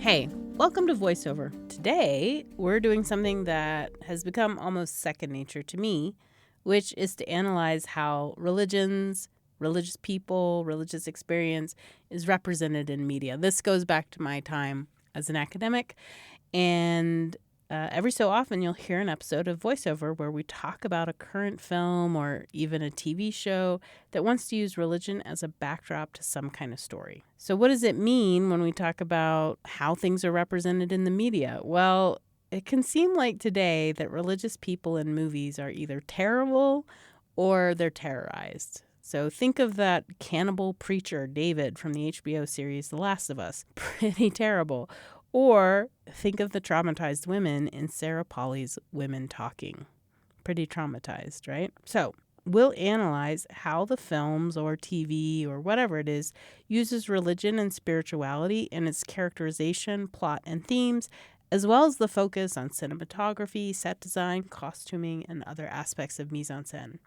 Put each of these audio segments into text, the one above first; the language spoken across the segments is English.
Hey, welcome to VoiceOver. Today, we're doing something that has become almost second nature to me, which is to analyze how religions, religious people, religious experience is represented in media. This goes back to my time as an academic, and every so often you'll hear an episode of VoiceOver where we talk about a current film or even a TV show that wants to use religion as a backdrop to some kind of story. So what does it mean when we talk about how things are represented in the media? Well, it can seem like today that religious people in movies are either terrible or they're terrorized. So think of that cannibal preacher, David, from the HBO series The Last of Us. Pretty terrible. Or think of the traumatized women in Sarah Polley's Women Talking. Pretty traumatized, right? So we'll analyze how the films or TV or whatever it is uses religion and spirituality in its characterization, plot, and themes, as well as the focus on cinematography, set design, costuming, and other aspects of mise-en-scène.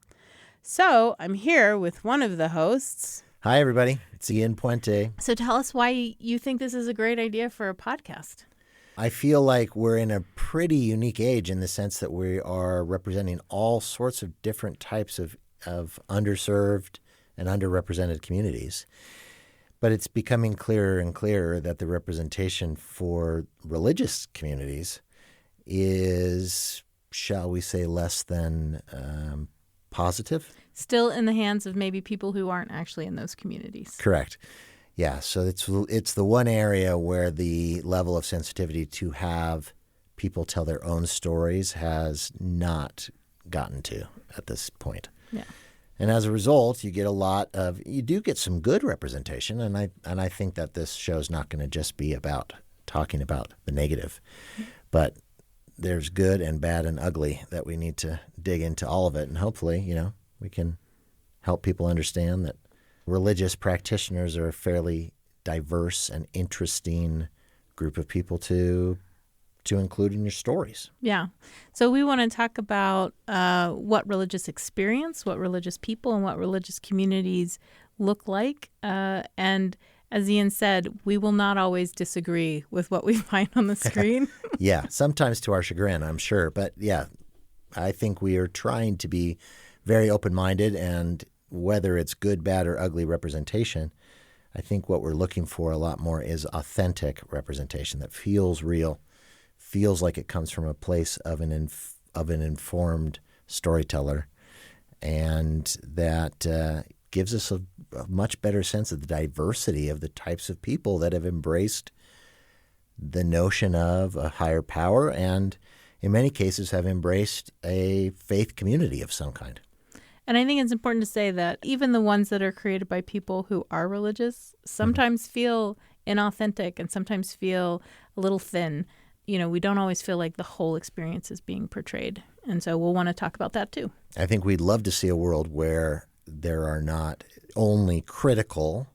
So I'm here with one of the hosts. Hi, everybody. It's Ian Puente. So tell us why you think this is a great idea for a podcast. I feel like we're in a pretty unique age in the sense that we are representing all sorts of different types of underserved and underrepresented communities. But it's becoming clearer and clearer that the representation for religious communities is, shall we say, less than positive. Still in the hands of maybe people who aren't actually in those communities. Correct. Yeah, so it's the one area where the level of sensitivity to have people tell their own stories has not gotten to at this point. Yeah. And as a result, you do get some good representation, and I think that this show's not going to just be about talking about the negative, but there's good and bad and ugly that we need to dig into all of it, and hopefully, we can help people understand that religious practitioners are a fairly diverse and interesting group of people to include in your stories. Yeah. So we want to talk about what religious experience, what religious people, and what religious communities look like. And as Ian said, we will not always disagree with what we find on the screen. Yeah, sometimes to our chagrin, I'm sure. But yeah, I think we are trying to be very open-minded, and whether it's good, bad, or ugly representation, I think what we're looking for a lot more is authentic representation that feels real, feels like it comes from a place of an informed storyteller, and that gives us a much better sense of the diversity of the types of people that have embraced the notion of a higher power and, in many cases, have embraced a faith community of some kind. And I think it's important to say that even the ones that are created by people who are religious sometimes feel inauthentic and sometimes feel a little thin. We don't always feel like the whole experience is being portrayed. And so we'll want to talk about that too. I think we'd love to see a world where there are not only critical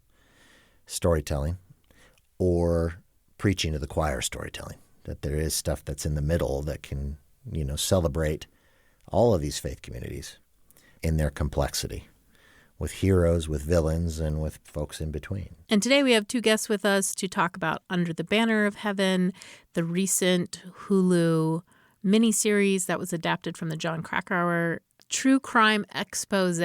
storytelling or preaching to the choir storytelling, that there is stuff that's in the middle that can, celebrate all of these faith communities in their complexity, with heroes, with villains, and with folks in between. And today we have two guests with us to talk about Under the Banner of Heaven, the recent Hulu miniseries that was adapted from the John Krakauer true crime expose.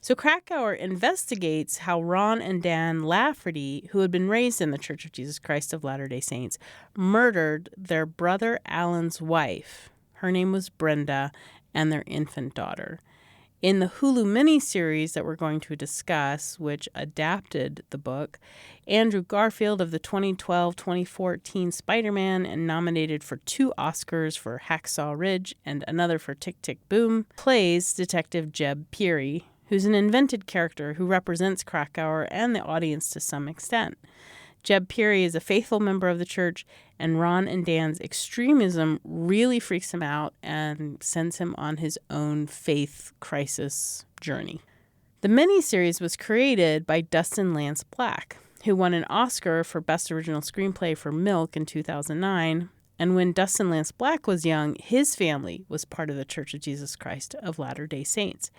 So Krakauer investigates how Ron and Dan Lafferty, who had been raised in the Church of Jesus Christ of Latter-day Saints, murdered their brother Alan's wife. Her name was Brenda, and their infant daughter. In the Hulu miniseries that we're going to discuss, which adapted the book, Andrew Garfield of the 2012-2014 Spider-Man and nominated for 2 Oscars for Hacksaw Ridge and another for Tick, Tick, Boom, plays Detective Jeb Peary, who's an invented character who represents Krakauer and the audience to some extent. Jeb Peary is a faithful member of the church, and Ron and Dan's extremism really freaks him out and sends him on his own faith crisis journey. The miniseries was created by Dustin Lance Black, who won an Oscar for Best Original Screenplay for Milk in 2009. And when Dustin Lance Black was young, his family was part of the Church of Jesus Christ of Latter-day Saints.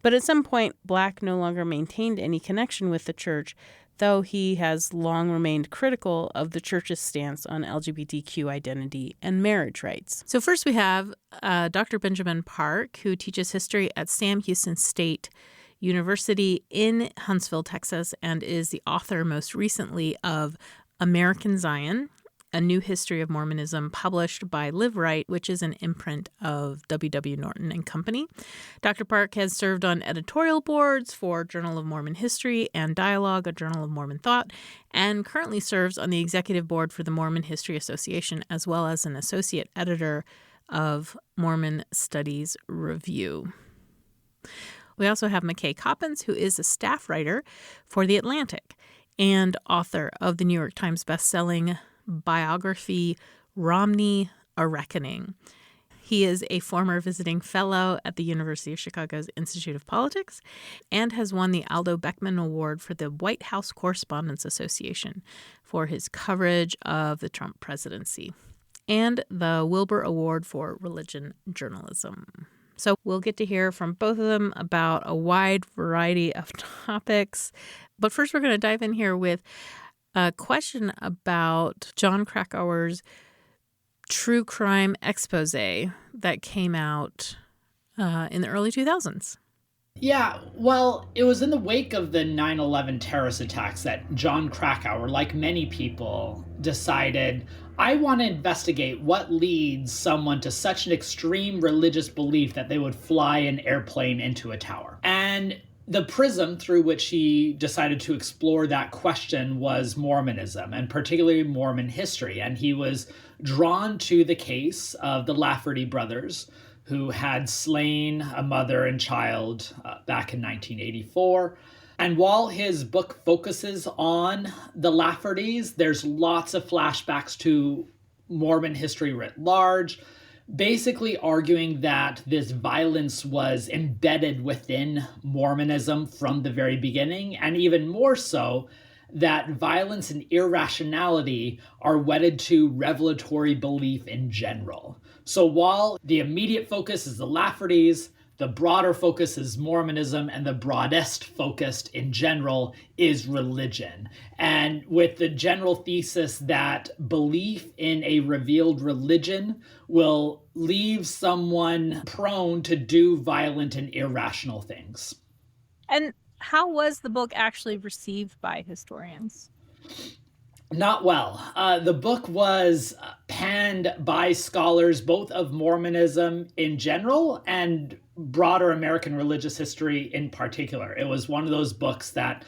But at some point, Black no longer maintained any connection with the church, though he has long remained critical of the church's stance on LGBTQ identity and marriage rights. So first we have Dr. Benjamin Park, who teaches history at Sam Houston State University in Huntsville, Texas, and is the author most recently of American Zion, A New History of Mormonism, published by Live Right, which is an imprint of W.W. Norton and Company. Dr. Park has served on editorial boards for Journal of Mormon History and Dialogue, a Journal of Mormon Thought, and currently serves on the executive board for the Mormon History Association, as well as an associate editor of Mormon Studies Review. We also have McKay Coppins, who is a staff writer for The Atlantic and author of the New York Times bestselling biography Romney, A Reckoning. He is a former visiting fellow at the University of Chicago's Institute of Politics and has won the Aldo Beckman Award for the White House Correspondents Association for his coverage of the Trump presidency, and the Wilbur Award for Religion Journalism. So we'll get to hear from both of them about a wide variety of topics. But first, we're going to dive in here with a question about Jon Krakauer's true crime expose that came out in the early 2000s. Yeah, well, it was in the wake of the 9/11 terrorist attacks that Jon Krakauer, like many people, decided, I want to investigate what leads someone to such an extreme religious belief that they would fly an airplane into a tower. And the prism through which he decided to explore that question was Mormonism, and particularly Mormon history. And he was drawn to the case of the Lafferty brothers, who had slain a mother and child back in 1984. And while his book focuses on the Laffertys, there's lots of flashbacks to Mormon history writ large, basically arguing that this violence was embedded within Mormonism from the very beginning, and even more so, that violence and irrationality are wedded to revelatory belief in general. So while the immediate focus is the Laffertys, the broader focus is Mormonism, and the broadest focus in general is religion. And with the general thesis that belief in a revealed religion will leave someone prone to do violent and irrational things. And how was the book actually received by historians? Not well. The book was panned by scholars both of Mormonism in general and broader American religious history in particular. It was one of those books that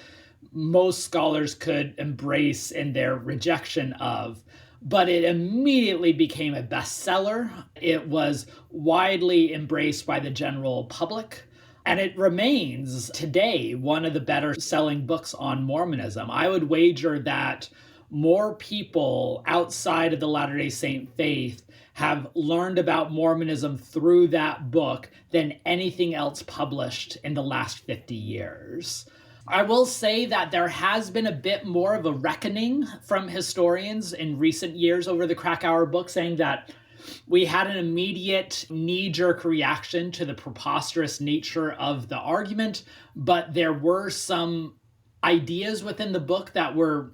most scholars could embrace in their rejection of, but it immediately became a bestseller. It was widely embraced by the general public. And it remains today one of the better selling books on Mormonism. I would wager that more people outside of the Latter-day Saint faith have learned about Mormonism through that book than anything else published in the last 50 years. I will say that there has been a bit more of a reckoning from historians in recent years over the Krakauer book, saying that we had an immediate knee-jerk reaction to the preposterous nature of the argument, but there were some ideas within the book that were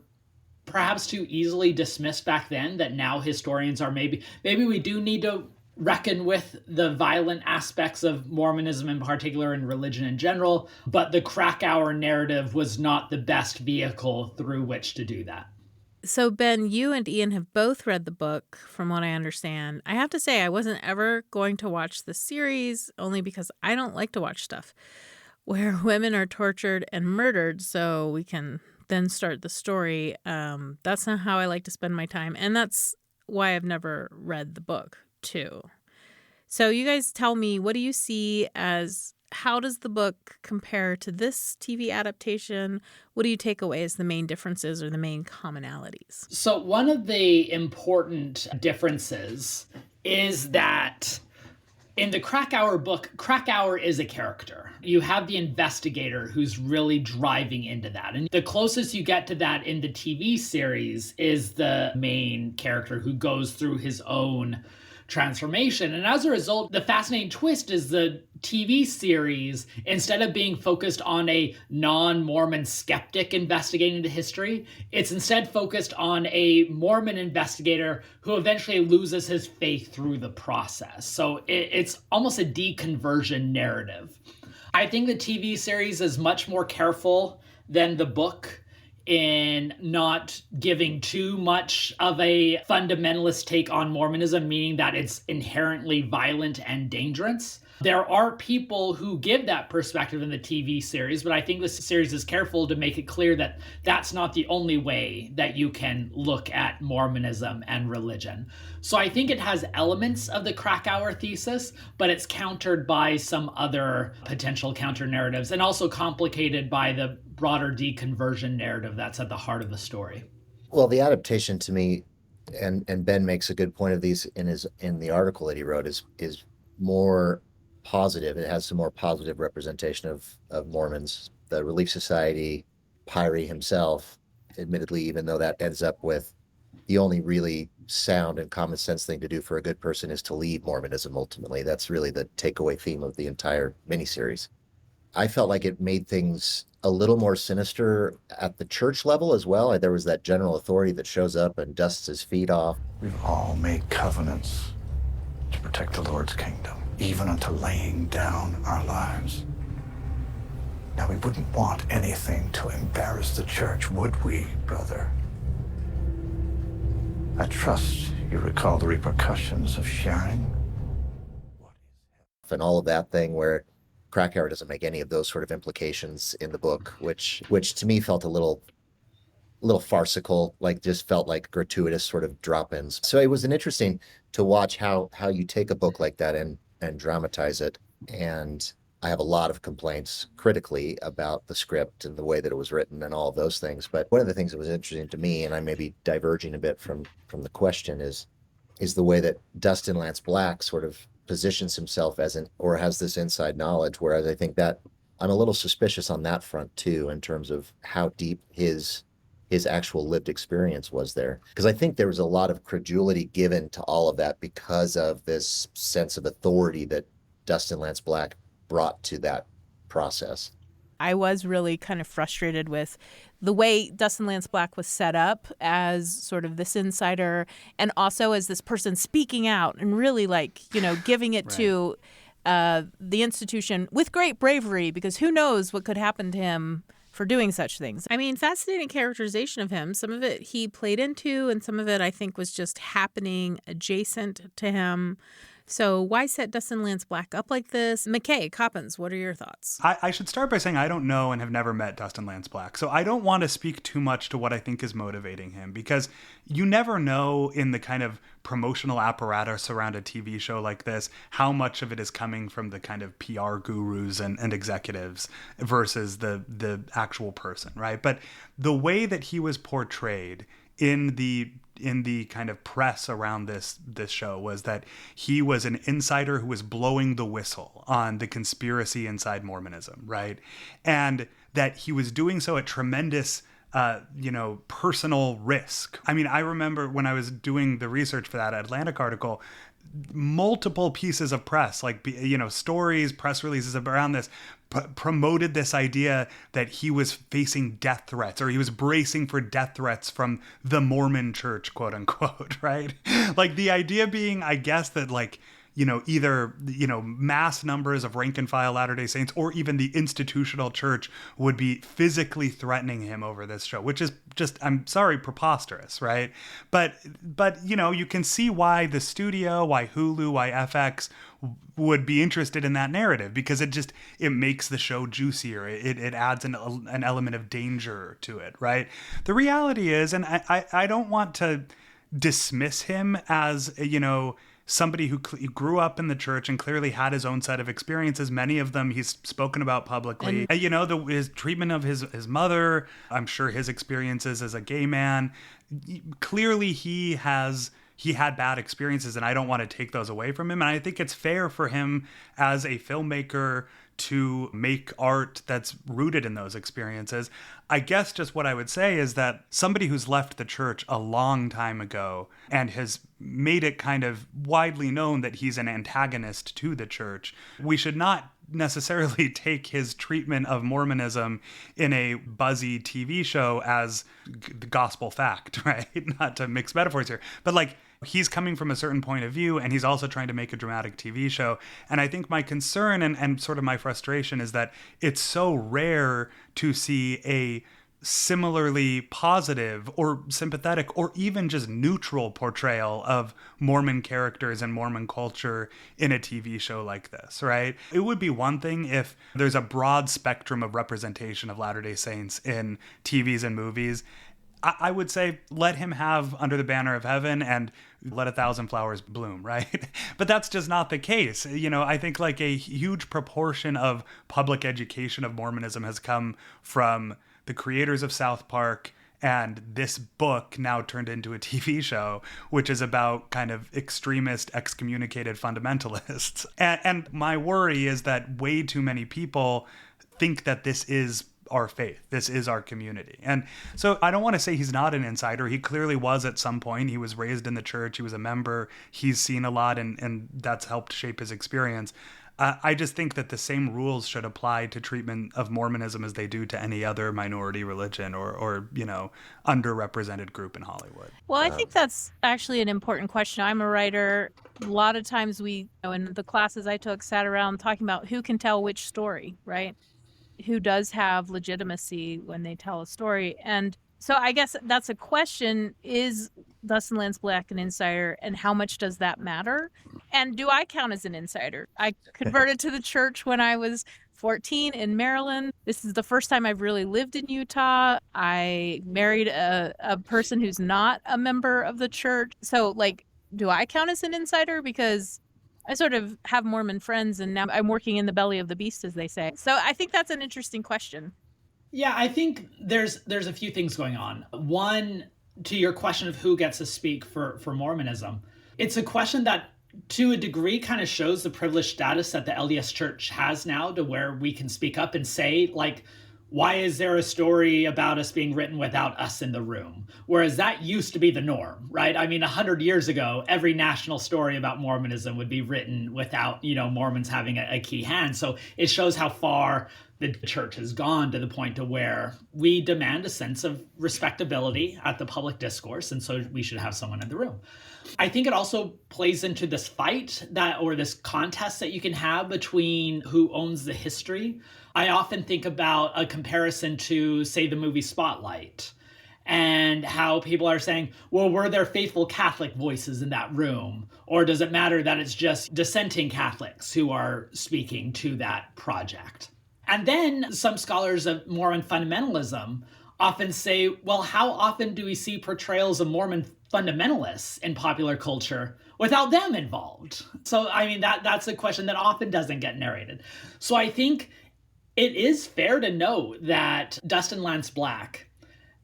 perhaps too easily dismissed back then that now historians are maybe we do need to reckon with the violent aspects of Mormonism in particular and religion in general, but the Krakauer narrative was not the best vehicle through which to do that. So, Ben, you and Ian have both read the book, from what I understand. I have to say, I wasn't ever going to watch the series, only because I don't like to watch stuff where women are tortured and murdered so we can then start the story. That's not how I like to spend my time. And that's why I've never read the book, too. So you guys tell me, what do you see as, how does the book compare to this TV adaptation? What do you take away as the main differences or the main commonalities? So one of the important differences is that in the Krakauer book, Krakauer is a character. You have the investigator who's really driving into that. And the closest you get to that in the TV series is the main character who goes through his own transformation. And as a result, the fascinating twist is the TV series, instead of being focused on a non-Mormon skeptic investigating the history, it's instead focused on a Mormon investigator who eventually loses his faith through the process. So it's almost a deconversion narrative. I think the TV series is much more careful than the book in not giving too much of a fundamentalist take on Mormonism, meaning that it's inherently violent and dangerous. There are people who give that perspective in the TV series, but I think this series is careful to make it clear that that's not the only way that you can look at Mormonism and religion. So I think it has elements of the Krakauer thesis, but it's countered by some other potential counter narratives, and also complicated by the broader deconversion narrative that's at the heart of the story. Well, the adaptation to me, and Ben makes a good point of these in the article that he wrote, is more positive. It has some more positive representation of Mormons, the Relief Society, Pyrie himself, admittedly, even though that ends up with the only really sound and common sense thing to do for a good person is to leave Mormonism ultimately. That's really the takeaway theme of the entire miniseries. I felt like it made things a little more sinister at the church level as well. There was that general authority that shows up and dusts his feet off. We've all made covenants to protect the Lord's kingdom, even unto laying down our lives. Now, we wouldn't want anything to embarrass the church, would we, brother? I trust you recall the repercussions of sharing. And all of that thing where Krakauer doesn't make any of those sort of implications in the book, which to me felt a little farcical, like just felt like gratuitous sort of drop-ins. So it was an interesting to watch how you take a book like that and dramatize it. And I have a lot of complaints critically about the script and the way that it was written and all of those things. But one of the things that was interesting to me, and I may be diverging a bit from the question, is the way that Dustin Lance Black sort of positions himself or has this inside knowledge, whereas I think that I'm a little suspicious on that front too, in terms of how deep his actual lived experience was there. Because I think there was a lot of credulity given to all of that because of this sense of authority that Dustin Lance Black brought to that process. I was really kind of frustrated with the way Dustin Lance Black was set up as sort of this insider, and also as this person speaking out and really giving it to the institution with great bravery, because who knows what could happen to him for doing such things. I mean, fascinating characterization of him. Some of it he played into, and some of it I think was just happening adjacent to him. So why set Dustin Lance Black up like this? McKay, Coppins, what are your thoughts? I should start by saying I don't know and have never met Dustin Lance Black. So I don't want to speak too much to what I think is motivating him, because you never know in the kind of promotional apparatus around a TV show like this how much of it is coming from the kind of PR gurus and executives versus the actual person, right? But the way that he was portrayed in the kind of press around this show was that he was an insider who was blowing the whistle on the conspiracy inside Mormonism, right? And that he was doing so at tremendous personal risk. I mean, I remember when I was doing the research for that Atlantic article, multiple pieces of press, stories, press releases around this, promoted this idea that he was facing death threats, or he was bracing for death threats from the Mormon church, quote unquote, right? Like the idea being, I guess, that either, mass numbers of rank and file Latter-day Saints or even the institutional church would be physically threatening him over this show, which is just, I'm sorry, preposterous, right? But you can see why the studio, why Hulu, why FX would be interested in that narrative, because it makes the show juicier. It adds an element of danger to it, right? The reality is, and I don't want to dismiss him as, somebody who grew up in the church and clearly had his own set of experiences. Many of them he's spoken about publicly. And, his treatment of his mother, I'm sure his experiences as a gay man. Clearly he had bad experiences, and I don't want to take those away from him. And I think it's fair for him as a filmmaker to make art that's rooted in those experiences. I guess just what I would say is that somebody who's left the church a long time ago and has made it kind of widely known that he's an antagonist to the church. We should not necessarily take his treatment of Mormonism in a buzzy TV show as the gospel fact, right? Not to mix metaphors here, but like, he's coming from a certain point of view, and he's also trying to make a dramatic TV show. And I think my concern and sort of my frustration is that it's so rare to see a similarly positive or sympathetic or even just neutral portrayal of Mormon characters and Mormon culture in a TV show like this, right? It would be one thing if there's a broad spectrum of representation of Latter-day Saints in TVs and movies. I would say let him have Under the Banner of Heaven and let a thousand flowers bloom, right? But that's just not the case. I think like a huge proportion of public education of Mormonism has come from the creators of South Park and this book now turned into a TV show, which is about kind of extremist, excommunicated fundamentalists. And my worry is that way too many people think that this is our faith. This is our community. And so I don't want to say he's not an insider. He clearly was at some point. He was raised in the church. He was a member. He's seen a lot, and that's helped shape his experience. I just think that the same rules should apply to treatment of Mormonism as they do to any other minority religion or underrepresented group in Hollywood. Well, I think that's actually an important question. I'm a writer. A lot of times in the classes I took, sat around talking about who can tell which story, right? Who does have legitimacy when they tell a story. And so I guess that's a question. Is Dustin Lance Black an insider, and how much does that matter? And do I count as an insider? I converted to the church when I was 14 in Maryland. This is the first time I've really lived in Utah. I married a person who's not a member of the church. So do I count as an insider? Because I sort of have Mormon friends, and now I'm working in the belly of the beast, as they say. So I think that's an interesting question. Yeah, I think there's a few things going on. One, to your question of who gets to speak for Mormonism, it's a question that to a degree kind of shows the privileged status that the LDS Church has now, to where we can speak up and say, why is there a story about us being written without us in the room? Whereas that used to be the norm, right? I mean, 100 years ago, every national story about Mormonism would be written without, Mormons having a key hand. So it shows how far the church has gone, to the point to where we demand a sense of respectability at the public discourse. And so we should have someone in the room. I think it also plays into this fight or this contest that you can have between who owns the history. I often think about a comparison to, say, the movie Spotlight, and how people are saying, well, were there faithful Catholic voices in that room? Or does it matter that it's just dissenting Catholics who are speaking to that project? And then some scholars of Mormon fundamentalism often say, well, how often do we see portrayals of Mormon fundamentalists in popular culture without them involved? So, I mean, that's a question that often doesn't get narrated. So I think it is fair to note that Dustin Lance Black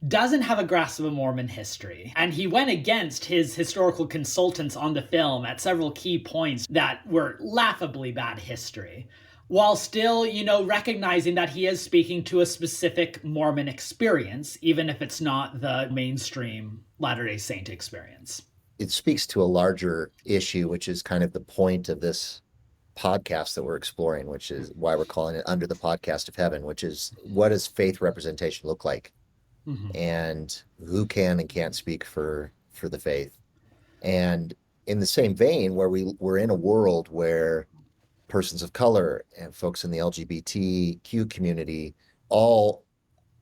doesn't have a grasp of a Mormon history. And he went against his historical consultants on the film at several key points that were laughably bad history, while still, recognizing that he is speaking to a specific Mormon experience, even if it's not the mainstream Latter-day Saint experience. It speaks to a larger issue, which is kind of the point of this podcast that we're exploring, which is why we're calling it Under the Podcast of Heaven, which is, what does faith representation look like? Mm-hmm. And who can and can't speak for the faith? And in the same vein, where we're in a world where persons of color and folks in the LGBTQ community all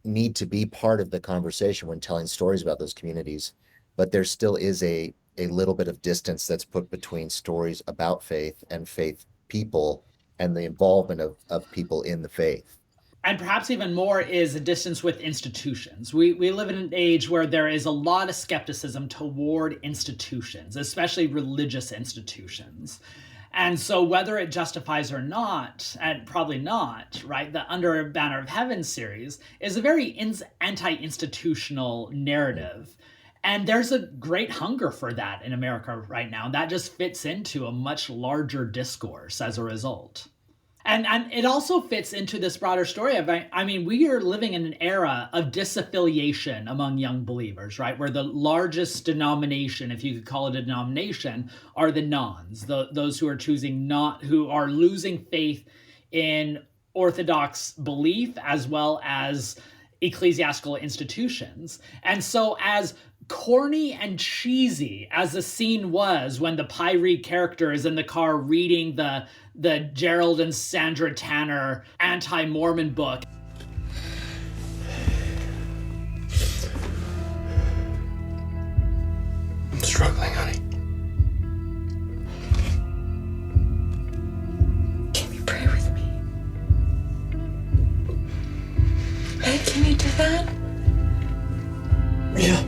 need to be part of the conversation when telling stories about those communities. But there still is a little bit of distance that's put between stories about faith and faith people and the involvement of people in the faith. And perhaps even more is a distance with institutions. We live in an age where there is a lot of skepticism toward institutions, especially religious institutions. And so whether it justifies or not, and probably not, right, the Under a Banner of Heaven series is a very anti-institutional narrative. And there's a great hunger for that in America right now. That just fits into a much larger discourse as a result. And it also fits into this broader story of, I mean, we are living in an era of disaffiliation among young believers, right? Where the largest denomination, if you could call it a denomination, are the nones, those who are who are losing faith in Orthodox belief as well as ecclesiastical institutions. And so as corny and cheesy as the scene was when the Pyrie character is in the car reading the Gerald and Sandra Tanner anti-Mormon book. I'm struggling, honey. Can you pray with me? Hey, can you do that? Yeah.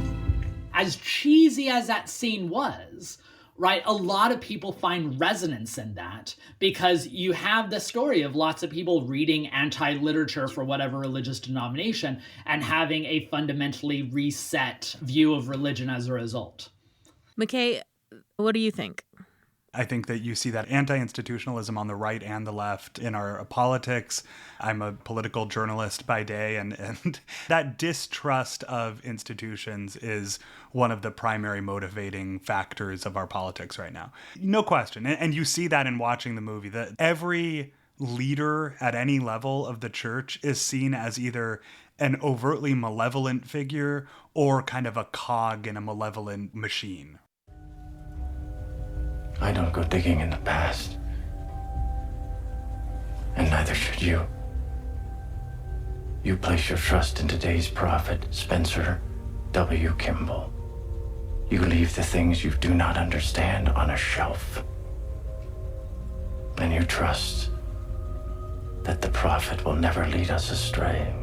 As cheesy as that scene was, right, a lot of people find resonance in that because you have the story of lots of people reading anti-literature for whatever religious denomination and having a fundamentally reset view of religion as a result. McKay, what do you think? I think that you see that anti-institutionalism on the right and the left in our politics. I'm a political journalist by day, and that distrust of institutions is one of the primary motivating factors of our politics right now. No question. And you see that in watching the movie, that every leader at any level of the church is seen as either an overtly malevolent figure or kind of a cog in a malevolent machine. I don't go digging in the past. And neither should you. You place your trust in today's prophet, Spencer W. Kimball. You leave the things you do not understand on a shelf. And you trust that the prophet will never lead us astray.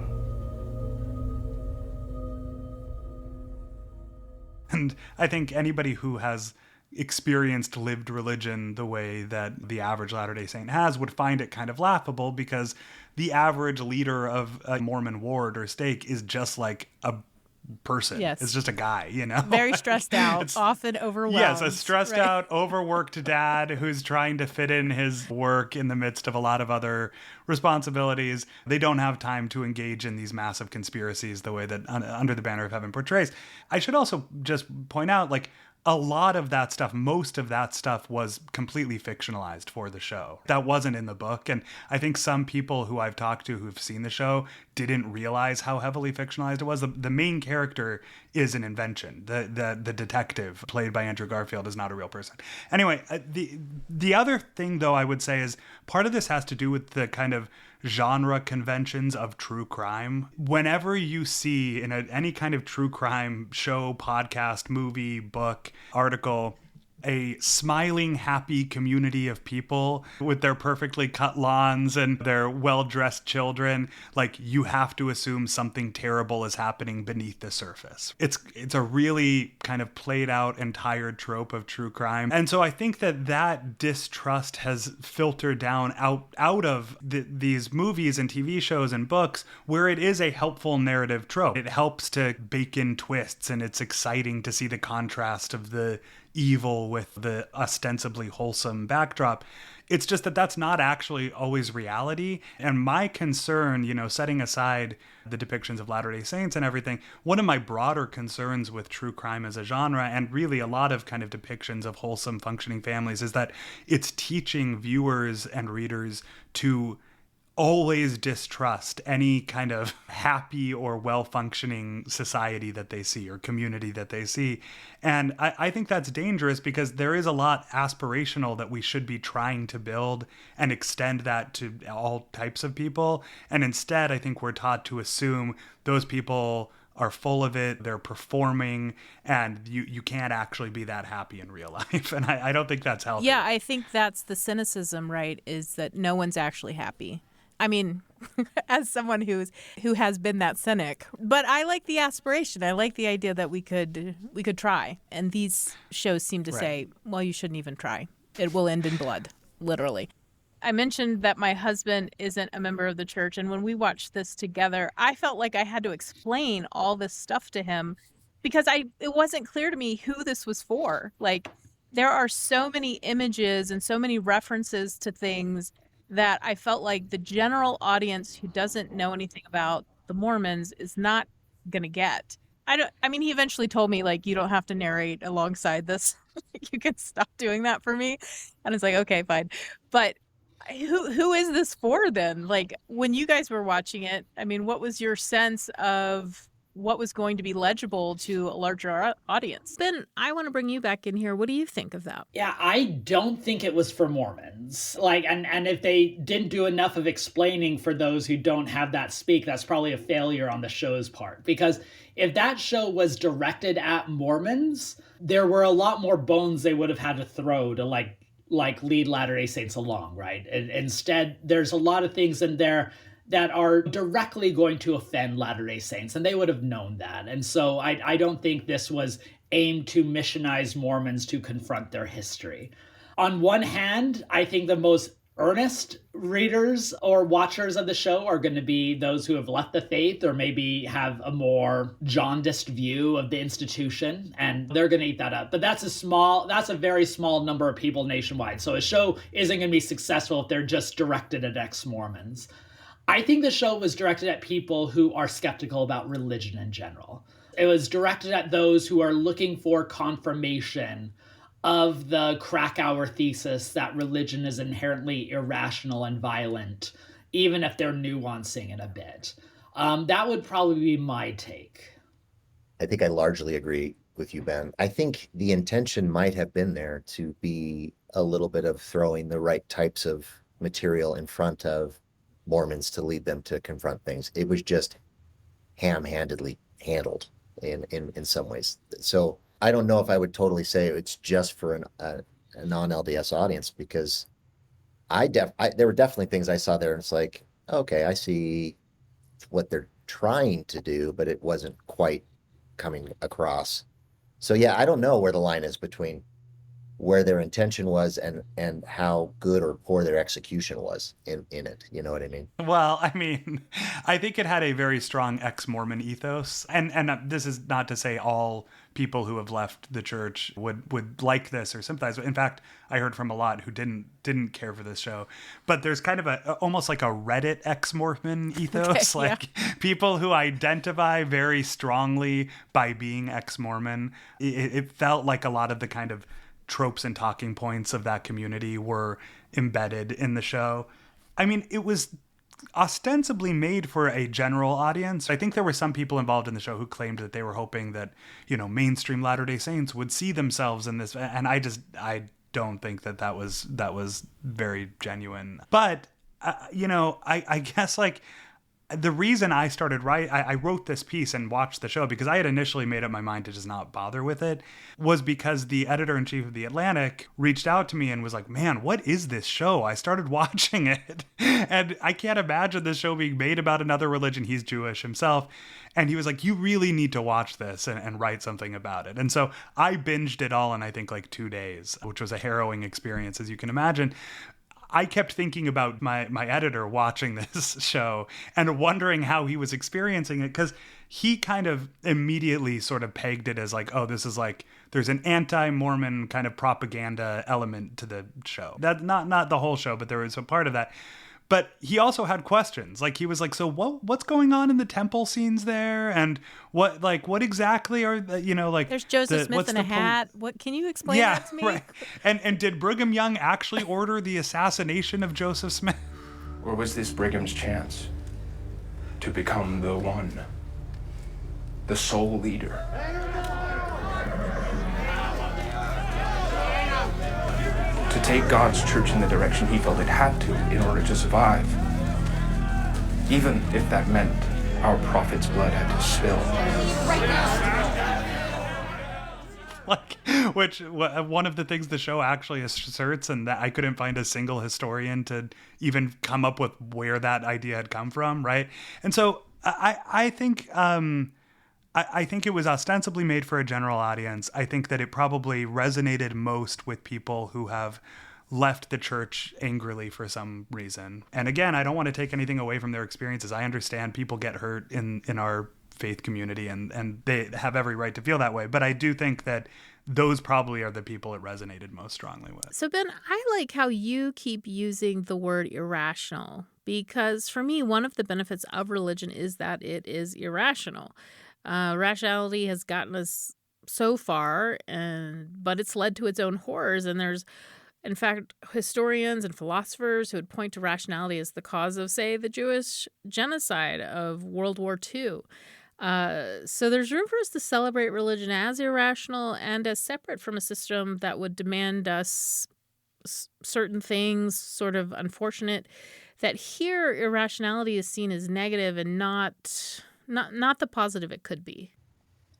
And I think anybody who has experienced lived religion the way that the average Latter-day Saint has would find it kind of laughable, because the average leader of a Mormon ward or stake is just like a person. Yes. It's just a guy, you know? Very stressed out, often overwhelmed. Yes, a stressed right? out, overworked dad who's trying to fit in his work in the midst of a lot of other responsibilities. They don't have time to engage in these massive conspiracies the way that Under the Banner of Heaven portrays. I should also just point out, like, a lot of that stuff, most of that stuff was completely fictionalized for the show. That wasn't in the book. And I think some people who I've talked to who've seen the show didn't realize how heavily fictionalized it was. The main character is an invention. The detective played by Andrew Garfield is not a real person. Anyway, the other thing, though, I would say is part of this has to do with the kind of genre conventions of true crime. Whenever you see in any kind of true crime show, podcast, movie, book, article, a smiling, happy community of people with their perfectly cut lawns and their well-dressed children, like, you have to assume something terrible is happening beneath the surface. It's a really kind of played out and tired trope of true crime. And so I think that distrust has filtered down out of these movies and TV shows and books, where it is a helpful narrative trope. It helps to bake in twists, and it's exciting to see the contrast of the evil with the ostensibly wholesome backdrop. It's just that that's not actually always reality. And my concern, setting aside the depictions of Latter-day Saints and everything, one of my broader concerns with true crime as a genre, and really a lot of kind of depictions of wholesome, functioning families, is that it's teaching viewers and readers to always distrust any kind of happy or well-functioning society that they see or community that they see. And I think that's dangerous, because there is a lot aspirational that we should be trying to build and extend that to all types of people. And instead, I think we're taught to assume those people are full of it, they're performing, and you can't actually be that happy in real life. And I don't think that's healthy. Yeah, I think that's the cynicism, right, is that no one's actually happy. I mean, as someone who has been that cynic, but I like the aspiration. I like the idea that we could try. And these shows seem to say, well, you shouldn't even try. It will end in blood, literally. I mentioned that my husband isn't a member of the church, and when we watched this together, I felt like I had to explain all this stuff to him, because it wasn't clear to me who this was for. Like, there are so many images and so many references to things that I felt like the general audience who doesn't know anything about the Mormons is not going to get. I mean, he eventually told me, like, you don't have to narrate alongside this. You can stop doing that for me. And it's like, okay, fine. But who is this for then? Like, when you guys were watching it, I mean, what was your sense of what was going to be legible to a larger audience? Ben, I want to bring you back in here. What do you think of that? Yeah, I don't think it was for Mormons. Like, and if they didn't do enough of explaining for those who don't have that speak, that's probably a failure on the show's part. Because if that show was directed at Mormons, there were a lot more bones they would have had to throw to like lead Latter-day Saints along, right? And instead, there's a lot of things in there that are directly going to offend Latter-day Saints, and they would have known that. And so I don't think this was aimed to missionize Mormons to confront their history. On one hand, I think the most earnest readers or watchers of the show are going to be those who have left the faith or maybe have a more jaundiced view of the institution, and they're going to eat that up. But that's a very small number of people nationwide. So a show isn't going to be successful if they're just directed at ex-Mormons. I think the show was directed at people who are skeptical about religion in general. It was directed at those who are looking for confirmation of the Krakauer thesis that religion is inherently irrational and violent, even if they're nuancing it a bit. That would probably be my take. I think I largely agree with you, Ben. I think the intention might have been there to be a little bit of throwing the right types of material in front of Mormons to lead them to confront things. It was just ham-handedly handled in some ways. So I don't know if I would totally say it's just for a non-LDS audience, because there were definitely things I saw there and it's like, okay, I see what they're trying to do, but it wasn't quite coming across. So yeah, I don't know where the line is between where their intention was and how good or poor their execution was in it. You know what I mean? Well, I mean, I think it had a very strong ex-Mormon ethos. And this is not to say all people who have left the church would like this or sympathize. In fact, I heard from a lot who didn't care for this show. But there's kind of almost like a Reddit ex-Mormon ethos, Okay, like people who identify very strongly by being ex-Mormon. It felt like a lot of the kind of tropes and talking points of that community were embedded in the show. I mean, it was ostensibly made for a general audience. I think there were some people involved in the show who claimed that they were hoping that, mainstream Latter-day Saints would see themselves in this. And I don't think that was very genuine. But, I guess like, the reason I started I wrote this piece and watched the show because I had initially made up my mind to just not bother with it, was because the editor-in-chief of The Atlantic reached out to me and was like, man, what is this show? I started watching it and I can't imagine this show being made about another religion. He's Jewish himself. And he was like, you really need to watch this and write something about it. And so I binged it all in, I think, like 2 days, which was a harrowing experience, as you can imagine. I kept thinking about my editor watching this show and wondering how he was experiencing it, because he kind of immediately sort of pegged it as like, oh, this is like, there's an anti-Mormon kind of propaganda element to the show. That not the whole show, but there was a part of that. But he also had questions. Like, he was like, so what's going on in the temple scenes there? And what exactly are the, like... There's Joseph Smith in a hat. What, can you explain that to me? Right. And did Brigham Young actually order the assassination of Joseph Smith? Or was this Brigham's chance to become the one, the sole leader? To take God's church in the direction he felt it had to in order to survive. Even if that meant our prophet's blood had to spill. Like, which one of the things the show actually asserts, and that I couldn't find a single historian to even come up with where that idea had come from, right? And so I think I think it was ostensibly made for a general audience. I think that it probably resonated most with people who have left the church angrily for some reason. And again, I don't want to take anything away from their experiences. I understand people get hurt in our faith community and they have every right to feel that way. But I do think that those probably are the people it resonated most strongly with. So, Ben, I like how you keep using the word irrational, because for me, one of the benefits of religion is that it is irrational. Rationality has gotten us so far, but it's led to its own horrors. And there's, in fact, historians and philosophers who would point to rationality as the cause of, say, the Jewish genocide of World War II. So there's room for us to celebrate religion as irrational and as separate from a system that would demand us certain things, sort of unfortunate, that here irrationality is seen as negative and not the positive it could be.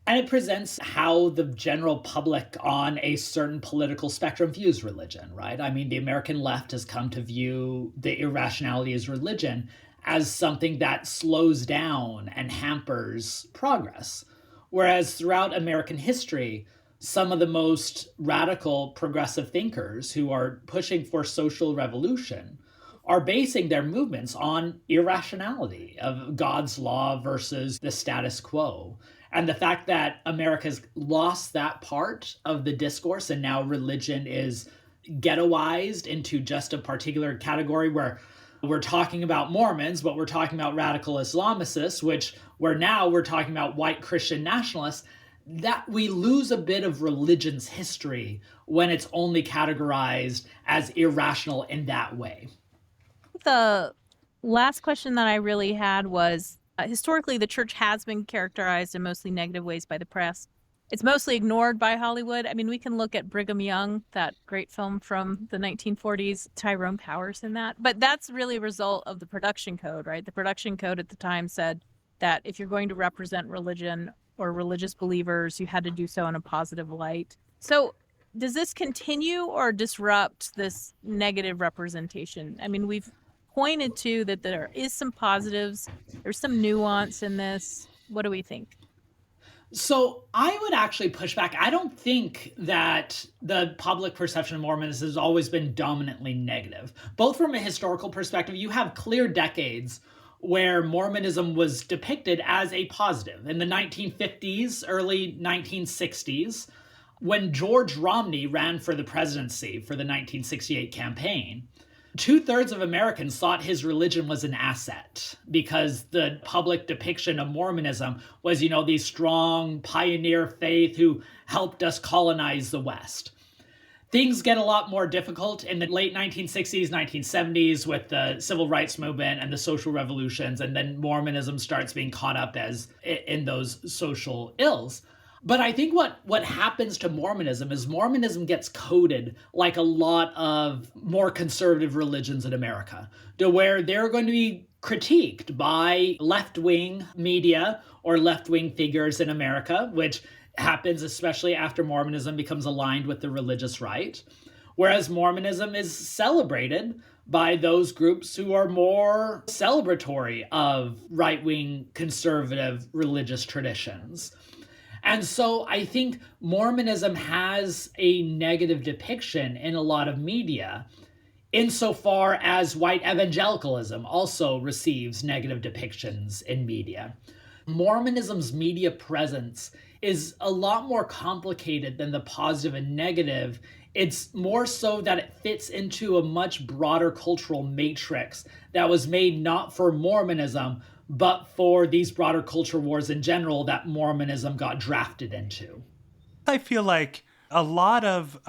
And it presents how the general public on a certain political spectrum views religion, right? I mean, the American left has come to view the irrationality as religion as something that slows down and hampers progress. Whereas throughout American history, some of the most radical progressive thinkers who are pushing for social revolution are basing their movements on irrationality of God's law versus the status quo. And the fact that America's lost that part of the discourse and now religion is ghettoized into just a particular category where we're talking about Mormons, but we're talking about radical Islamicists, where now we're talking about white Christian nationalists, that we lose a bit of religion's history when it's only categorized as irrational in that way. The last question that I really had was, historically, the church has been characterized in mostly negative ways by the press. It's mostly ignored by Hollywood. I mean, we can look at Brigham Young, that great film from the 1940s, Tyrone Powers in that. But that's really a result of the production code, right? The production code at the time said that if you're going to represent religion or religious believers, you had to do so in a positive light. So does this continue or disrupt this negative representation? I mean, we've pointed to that there is some positives. There's some nuance in this. What do we think? So I would actually push back. I don't think that the public perception of Mormonism has always been dominantly negative. Both from a historical perspective, you have clear decades where Mormonism was depicted as a positive. In the 1950s, early 1960s, when George Romney ran for the presidency for the 1968 campaign, 2/3 of Americans thought his religion was an asset because the public depiction of Mormonism was, these strong pioneer faith who helped us colonize the West. Things get a lot more difficult in the late 1960s, 1970s with the civil rights movement and the social revolutions, and then Mormonism starts being caught up as in those social ills. But I think what happens to Mormonism is Mormonism gets coded like a lot of more conservative religions in America, to where they're going to be critiqued by left-wing media or left-wing figures in America, which happens especially after Mormonism becomes aligned with the religious right. Whereas Mormonism is celebrated by those groups who are more celebratory of right-wing conservative religious traditions. And so I think Mormonism has a negative depiction in a lot of media, insofar as white evangelicalism also receives negative depictions in media. Mormonism's media presence is a lot more complicated than the positive and negative. It's more so that it fits into a much broader cultural matrix that was made not for Mormonism, but for these broader culture wars in general that Mormonism got drafted into. I feel like a lot of,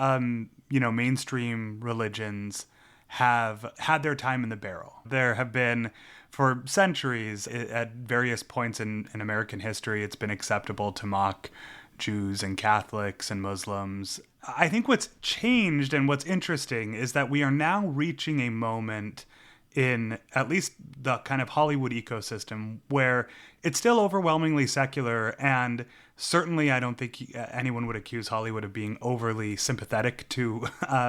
mainstream religions have had their time in the barrel. There have been, for centuries, at various points in American history, it's been acceptable to mock Jews and Catholics and Muslims. I think what's changed and what's interesting is that we are now reaching a moment in at least the kind of Hollywood ecosystem where it's still overwhelmingly secular, and certainly I don't think anyone would accuse Hollywood of being overly sympathetic to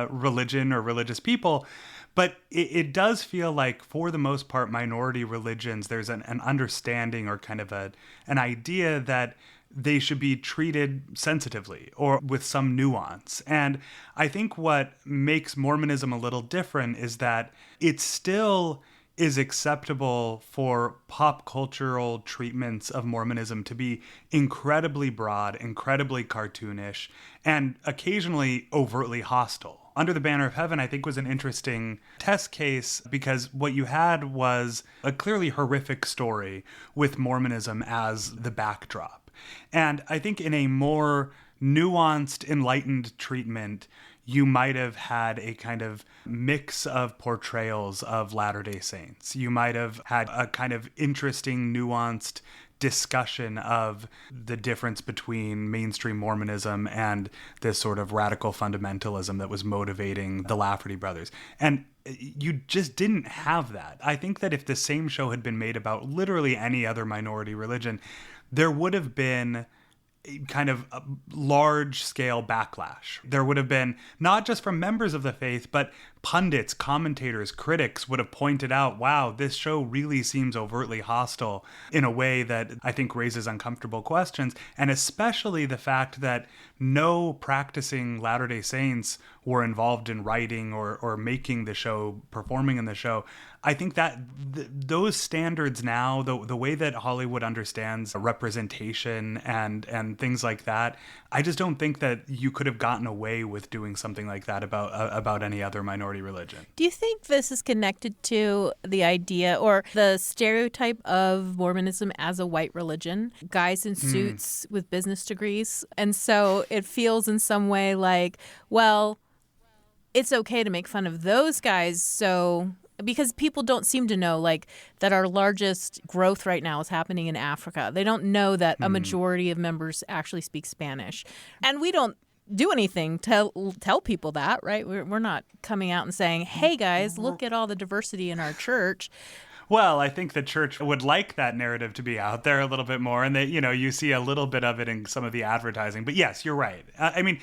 religion or religious people. But it does feel like, for the most part, minority religions, there's an understanding or kind of an idea that they should be treated sensitively or with some nuance. And I think what makes Mormonism a little different is that it's still is acceptable for pop cultural treatments of Mormonism to be incredibly broad, incredibly cartoonish, and occasionally overtly hostile. Under the Banner of Heaven, I think, was an interesting test case because what you had was a clearly horrific story with Mormonism as the backdrop. And I think in a more nuanced, enlightened treatment, you might have had a kind of mix of portrayals of Latter-day Saints. You might have had a kind of interesting, nuanced discussion of the difference between mainstream Mormonism and this sort of radical fundamentalism that was motivating the Lafferty brothers. And you just didn't have that. I think that if the same show had been made about literally any other minority religion, there would have been kind of a large-scale backlash. There would have been, not just from members of the faith, but pundits, commentators, critics would have pointed out, wow, this show really seems overtly hostile in a way that I think raises uncomfortable questions. And especially the fact that no practicing Latter-day Saints were involved in writing or making the show, performing in the show. I think that those standards now, the way that Hollywood understands representation and things like that, I just don't think that you could have gotten away with doing something like that about any other minority religion. Do you think this is connected to the idea or the stereotype of Mormonism as a white religion? Guys in suits with business degrees. And so it feels in some way like, well, it's okay to make fun of those guys, so because people don't seem to know like that our largest growth right now is happening in Africa. They don't know that a majority of members actually speak Spanish. And we don't do anything to tell people that, right? We're not coming out and saying, hey guys, look at all the diversity in our church. Well, I think the church would like that narrative to be out there a little bit more, and that, you see a little bit of it in some of the advertising. But yes, you're right. I mean,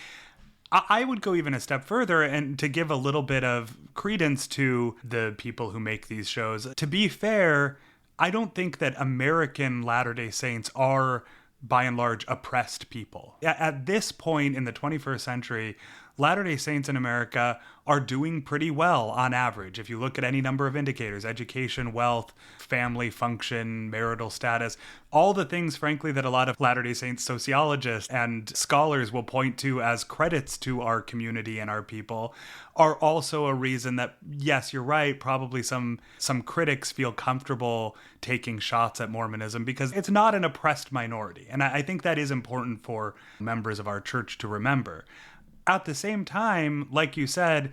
I would go even a step further and to give a little bit of credence to the people who make these shows. To be fair, I don't think that American Latter-day Saints are, by and large, oppressed people. At this point in the 21st century, Latter-day Saints in America are doing pretty well on average. If you look at any number of indicators, education, wealth, family function, marital status, all the things, frankly, that a lot of Latter-day Saints sociologists and scholars will point to as credits to our community and our people are also a reason that, yes, you're right, probably some critics feel comfortable taking shots at Mormonism because it's not an oppressed minority. And I think that is important for members of our church to remember. At the same time, like you said,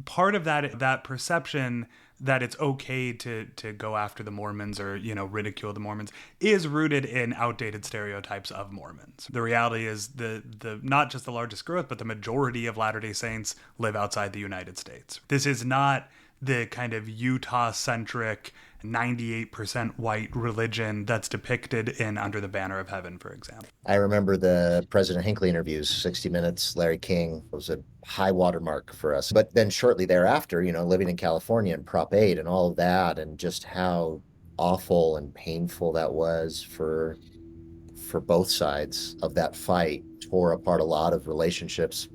part of that perception that it's okay to go after the Mormons or, ridicule the Mormons is rooted in outdated stereotypes of Mormons. The reality is the not just the largest growth, but the majority of Latter-day Saints live outside the United States. This is not the kind of Utah-centric 98% white religion that's depicted in Under the Banner of Heaven, for example. I remember the President Hinckley interviews, 60 Minutes, Larry King was a high watermark for us. But then shortly thereafter, living in California and Prop 8 and all of that, and just how awful and painful that was for both sides of that fight, tore apart a lot of relationships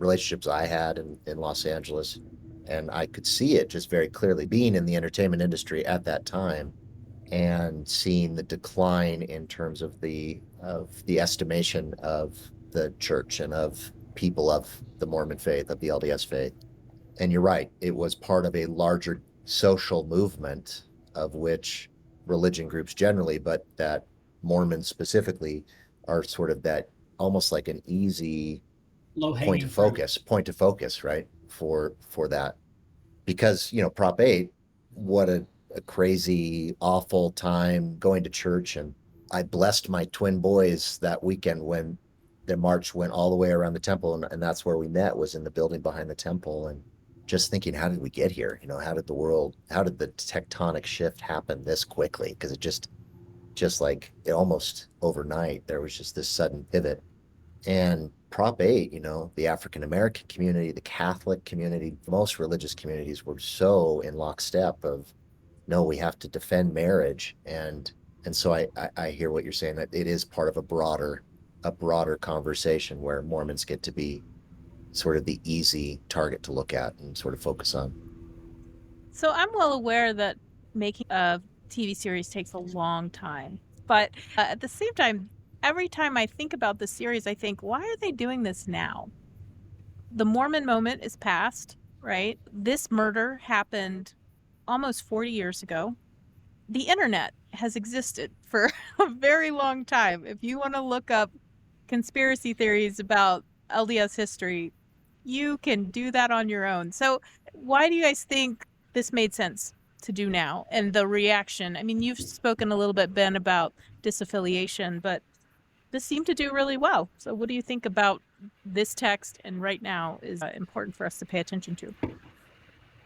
I had in Los Angeles. And I could see it just very clearly being in the entertainment industry at that time and seeing the decline in terms of the estimation of the church and of people of the Mormon faith, of the LDS faith. And you're right, it was part of a larger social movement of which religion groups generally, but that Mormons specifically are sort of that almost like an easy point to focus, right? For that, because Prop 8, what a crazy, awful time going to church, and I blessed my twin boys that weekend when the march went all the way around the temple, and that's where we met, was in the building behind the temple, and just thinking, how did we get here? How did the tectonic shift happen this quickly? Because it just like it almost overnight, there was just this sudden pivot. And Prop 8, the African-American community, the Catholic community, most religious communities were so in lockstep of, no, we have to defend marriage. And so I hear what you're saying, that it is part of a broader conversation where Mormons get to be sort of the easy target to look at and sort of focus on. So I'm well aware that making a TV series takes a long time. But at the same time, every time I think about the series, I think, why are they doing this now? The Mormon moment is past, right? This murder happened almost 40 years ago. The internet has existed for a very long time. If you want to look up conspiracy theories about LDS history, you can do that on your own. So why do you guys think this made sense to do now? And the reaction, I mean, you've spoken a little bit, Ben, about disaffiliation, but this seemed to do really well. So what do you think about this text and right now is important for us to pay attention to?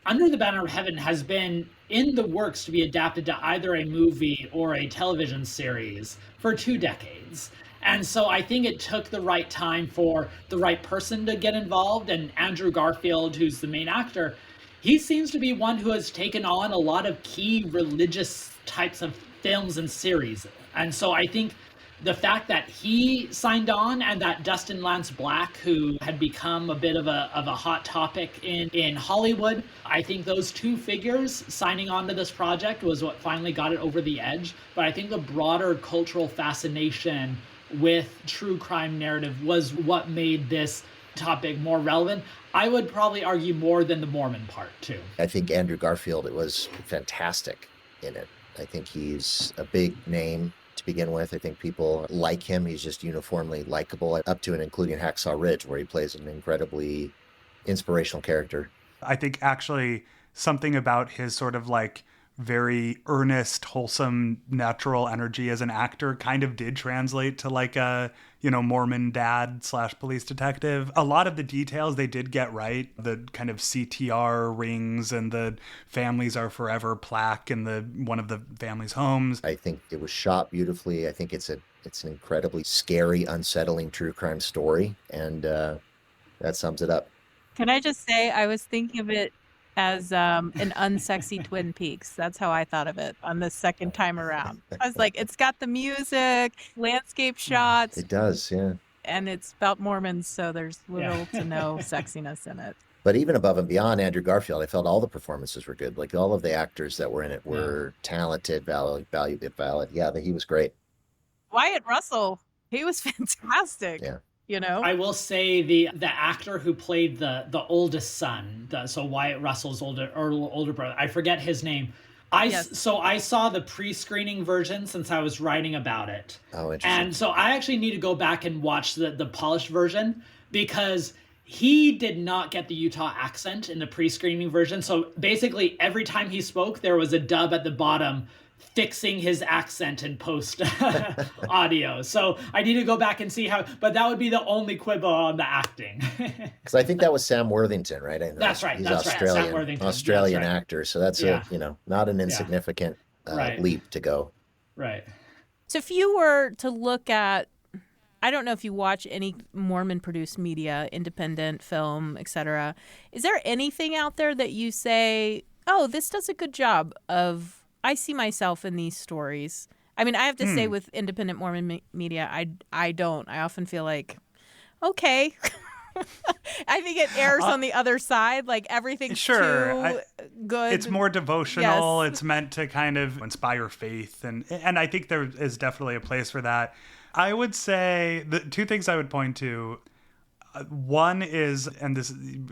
Under the Banner of Heaven has been in the works to be adapted to either a movie or a television series for 2 decades. And so I think it took the right time for the right person to get involved. And Andrew Garfield, who's the main actor, he seems to be one who has taken on a lot of key religious types of films and series. And so I think the fact that he signed on and that Dustin Lance Black, who had become a bit of a hot topic in Hollywood, I think those two figures signing on to this project was what finally got it over the edge. But I think the broader cultural fascination with true crime narrative was what made this topic more relevant. I would probably argue more than the Mormon part too. I think Andrew Garfield was fantastic in it. I think he's a big name to begin with. I think people like him. He's just uniformly likable, up to and including Hacksaw Ridge, where he plays an incredibly inspirational character. I think actually something about his sort of like very earnest, wholesome, natural energy as an actor kind of did translate to like a, Mormon dad / police detective. A lot of the details they did get right. The kind of CTR rings and the families are forever plaque in one of the family's homes. I think it was shot beautifully. I think it's an incredibly scary, unsettling true crime story, and that sums it up. Can I just say, I was thinking of it as an unsexy Twin Peaks. That's how I thought of it on the second time around. I was like, it's got the music, landscape shots. It does, yeah. And it's about Mormons, so there's little to no sexiness in it. But even above and beyond Andrew Garfield, I felt all the performances were good. Like all of the actors that were in it were talented, valid. Yeah, he was great. Wyatt Russell, he was fantastic. Yeah. I will say the actor who played the oldest son, so Wyatt Russell's older brother, I forget his name. So I saw the pre-screening version since I was writing about it. Oh, interesting. And so I actually need to go back and watch the polished version because he did not get the Utah accent in the pre-screening version. So basically every time he spoke, there was a dub at the bottom fixing his accent in post audio. So I need to go back and see but that would be the only quibble on the acting. Because I think that was Sam Worthington, right? That's right. He's That's Australian, right. Sam Worthington. Australian actor. So that's not an insignificant leap to go. Right. So if you were to look at, I don't know if you watch any Mormon produced media, independent film, etc. Is there anything out there that you say, oh, this does a good job of, I see myself in these stories? I mean, I have to say with independent Mormon media, I don't. I often feel like, okay. I think it errs on the other side. Like everything's too good. It's more devotional. Yes. It's meant to kind of inspire faith. And I think there is definitely a place for that. I would say the two things I would point to. One is, and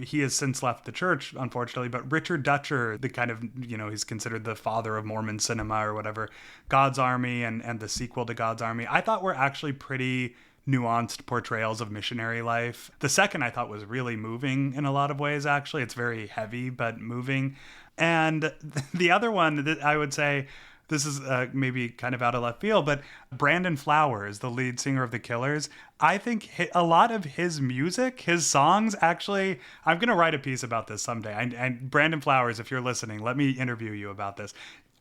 he has since left the church, unfortunately, but Richard Dutcher, the kind of, he's considered the father of Mormon cinema or whatever, God's Army and the sequel to God's Army, I thought were actually pretty nuanced portrayals of missionary life. The second I thought was really moving in a lot of ways, actually. It's very heavy, but moving. And the other one that I would say, this is maybe kind of out of left field, but Brandon Flowers, the lead singer of The Killers, I think a lot of his music, his songs, actually, I'm going to write a piece about this someday. And Brandon Flowers, if you're listening, let me interview you about this.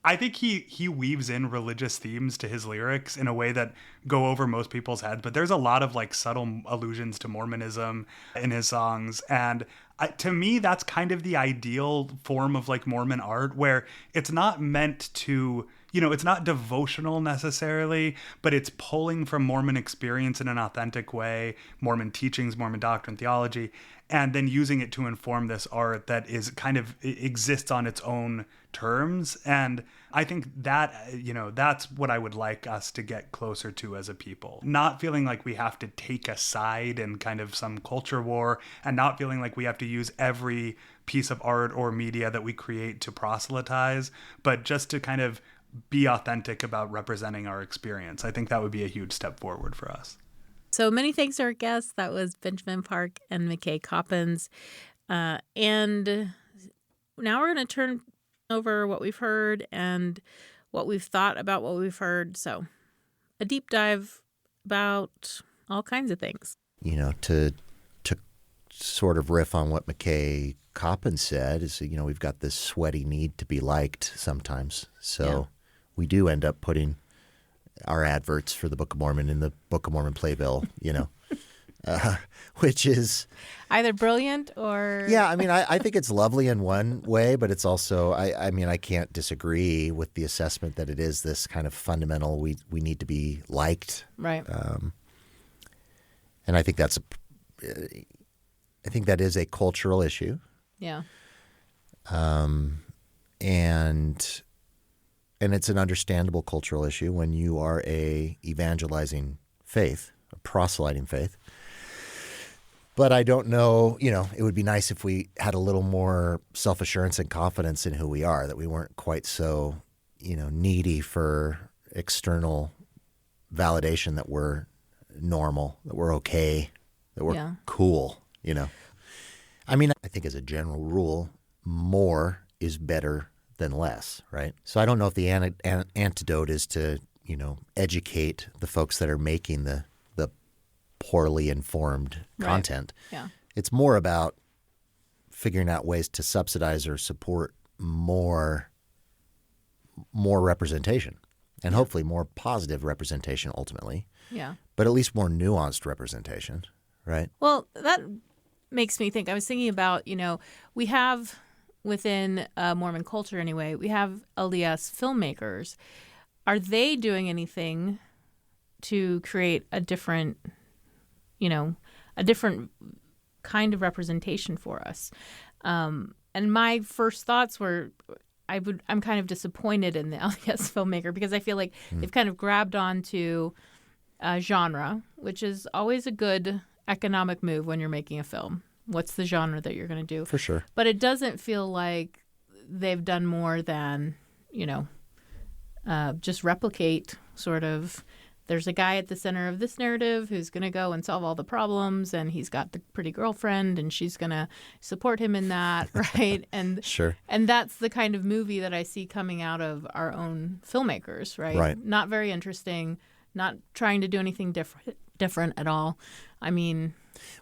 I think he weaves in religious themes to his lyrics in a way that go over most people's heads, but there's a lot of like subtle allusions to Mormonism in his songs. And to me, that's kind of the ideal form of like Mormon art, where it's not meant to it's not devotional necessarily, but it's pulling from Mormon experience in an authentic way, Mormon teachings, Mormon doctrine, theology, and then using it to inform this art that is kind of exists on its own terms. And I think that, that's what I would like us to get closer to as a people. Not feeling like we have to take a side in kind of some culture war, and not feeling like we have to use every piece of art or media that we create to proselytize, but just to kind of be authentic about representing our experience. I think that would be a huge step forward for us. So many thanks to our guests. That was Benjamin Park and McKay Coppins. And now we're going to turn over what we've heard and what we've thought about what we've heard. So a deep dive about all kinds of things. To sort of riff on what McKay Coppins said is, we've got this sweaty need to be liked sometimes. So we do end up putting our adverts for the Book of Mormon in the Book of Mormon playbill, which is either brilliant or... Yeah, I think it's lovely in one way, but it's also, I can't disagree with the assessment that it is this kind of fundamental, we need to be liked. Right. And I think that is a cultural issue. Yeah. And it's an understandable cultural issue when you are a evangelizing faith, a proselyting faith. But I don't know, it would be nice if we had a little more self-assurance and confidence in who we are, that we weren't quite so, needy for external validation that we're normal, that we're okay, that we're cool, I think as a general rule, more is better than less, right? So I don't know if the antidote is to, educate the folks that are making the poorly informed content. Yeah. It's more about figuring out ways to subsidize or support more representation, and hopefully more positive representation ultimately. Yeah. But at least more nuanced representation, right? Well, that makes me think. I was thinking about, we have within Mormon culture anyway, we have LDS filmmakers. Are they doing anything to create a different kind of representation for us? And my first thoughts were, I'm kind of disappointed in the LDS filmmaker, because I feel like they've kind of grabbed onto genre, which is always a good economic move when you're making a film. What's the genre that you're going to do? For sure. But it doesn't feel like they've done more than, just replicate sort of, there's a guy at the center of this narrative who's going to go and solve all the problems, and he's got the pretty girlfriend, and she's going to support him in that, right? And sure. And that's the kind of movie that I see coming out of our own filmmakers, right? Right. Not very interesting, not trying to do anything different at all.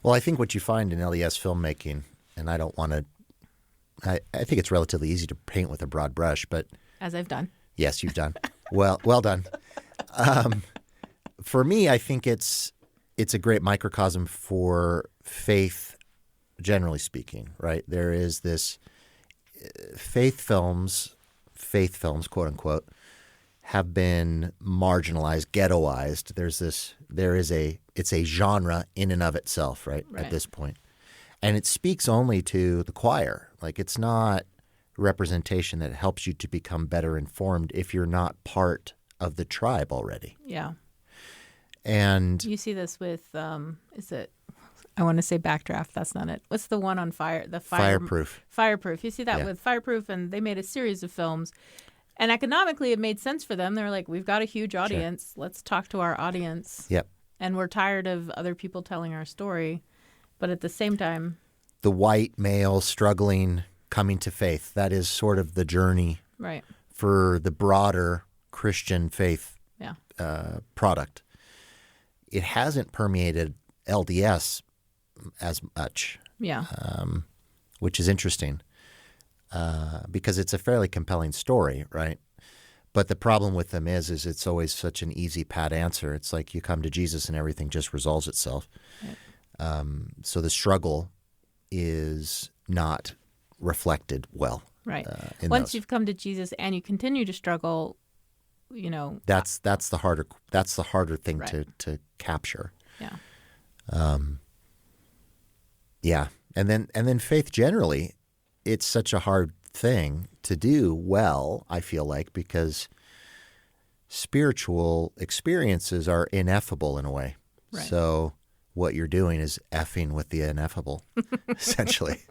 Well, I think what you find in LDS filmmaking, and I don't want to, I think it's relatively easy to paint with a broad brush, but... As I've done. Yes, you've done. Well done. For me, I think it's a great microcosm for faith, generally speaking, right? There is this faith films, quote unquote, have been marginalized, ghettoized. It's a genre in and of itself, right? At this point. And it speaks only to the choir. Like, it's not representation that helps you to become better informed if you're not part of the tribe already. Yeah. And you see this with, is it, I want to say Backdraft. That's not it. What's the one on Fireproof. Fireproof. You see that with Fireproof, and they made a series of films. And economically, it made sense for them. They're like, we've got a huge audience. Sure. Let's talk to our audience. Yep. And we're tired of other people telling our story. But at the same time, the white male struggling, coming to faith, that is sort of the journey right, for the broader Christian faith product. It hasn't permeated LDS as much, which is interesting because it's a fairly compelling story, right? But the problem with them is it's always such an easy, pat answer. It's like you come to Jesus and everything just resolves itself. Right. So the struggle is not reflected well. Right. Once those. You've come to Jesus and you continue to struggle, That's the harder thing Right. to capture. Yeah. Yeah. And then faith generally, it's such a hard thing to do well, I feel like, because spiritual experiences are ineffable in a way. Right. So what you're doing is effing with the ineffable, essentially.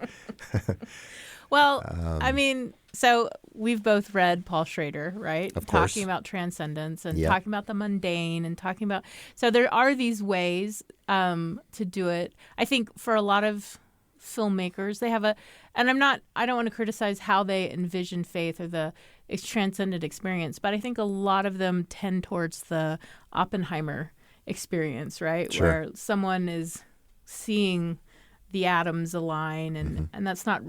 Well, I mean, so we've both read Paul Schrader, right? Of course. Talking about transcendence and Yep. talking about the mundane and talking about. So there are these ways to do it. I think for a lot of filmmakers, they have and I don't want to criticize how they envision faith or the transcendent experience, but I think a lot of them tend towards the Oppenheimer experience, right? Sure. Where someone is seeing the atoms align and that's not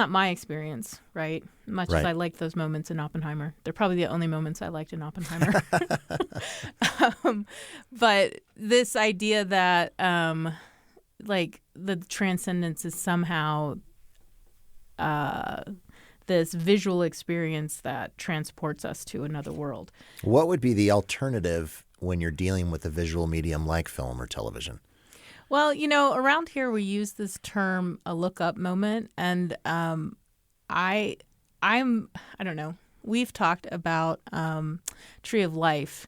my experience, right? Much as Right. I like those moments in Oppenheimer. They're probably the only moments I liked in Oppenheimer. But this idea that like the transcendence is somehow this visual experience that transports us to another world. What would be the alternative when you're dealing with a visual medium like film or television? Well, around here we use this term a look up moment, and I don't know. We've talked about Tree of Life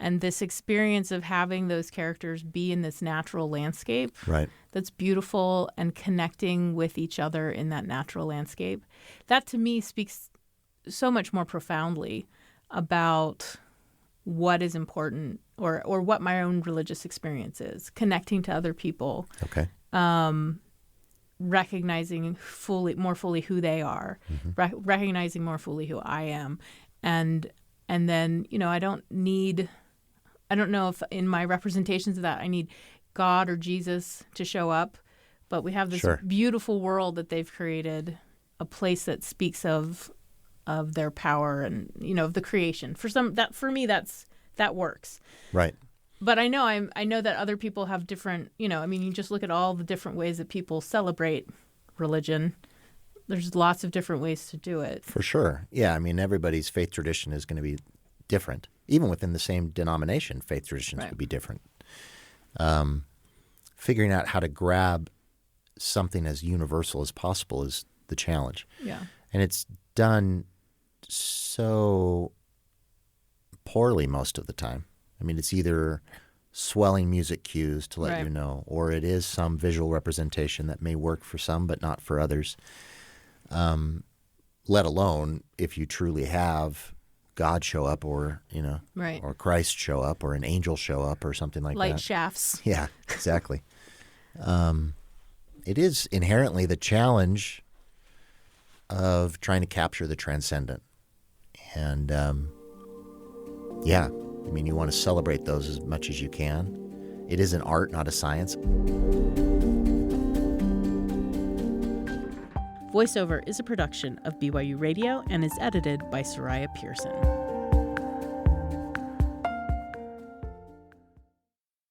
and this experience of having those characters be in this natural landscape Right. that's beautiful and connecting with each other in that natural landscape. That to me speaks so much more profoundly about what is important or what my own religious experience is, connecting to other people, Okay. recognizing more fully who they are, recognizing more fully who I am. And then, I don't know if in my representations of that I need God or Jesus to show up, but we have this Sure. beautiful world that they've created, a place that speaks of their power and, of the creation. For me, that works. Right. But I know that other people have different, you just look at all the different ways that people celebrate religion. There's lots of different ways to do it. For sure. Yeah. I mean, everybody's faith tradition is going to be different. Even within the same denomination, faith traditions Right. would be different. Figuring out how to grab something as universal as possible is the challenge. Yeah. And it's done so poorly most of the time. I mean, it's either swelling music cues to let Right. you know, or it is some visual representation that may work for some but not for others. Let alone if you truly have God show up or, Right. or Christ show up or an angel show up or something like Light that. shafts. Yeah, exactly. It is inherently the challenge of trying to capture the transcendent. And, you want to celebrate those as much as you can. It is an art, not a science. Voiceover is a production of BYU Radio and is edited by Soraya Pearson.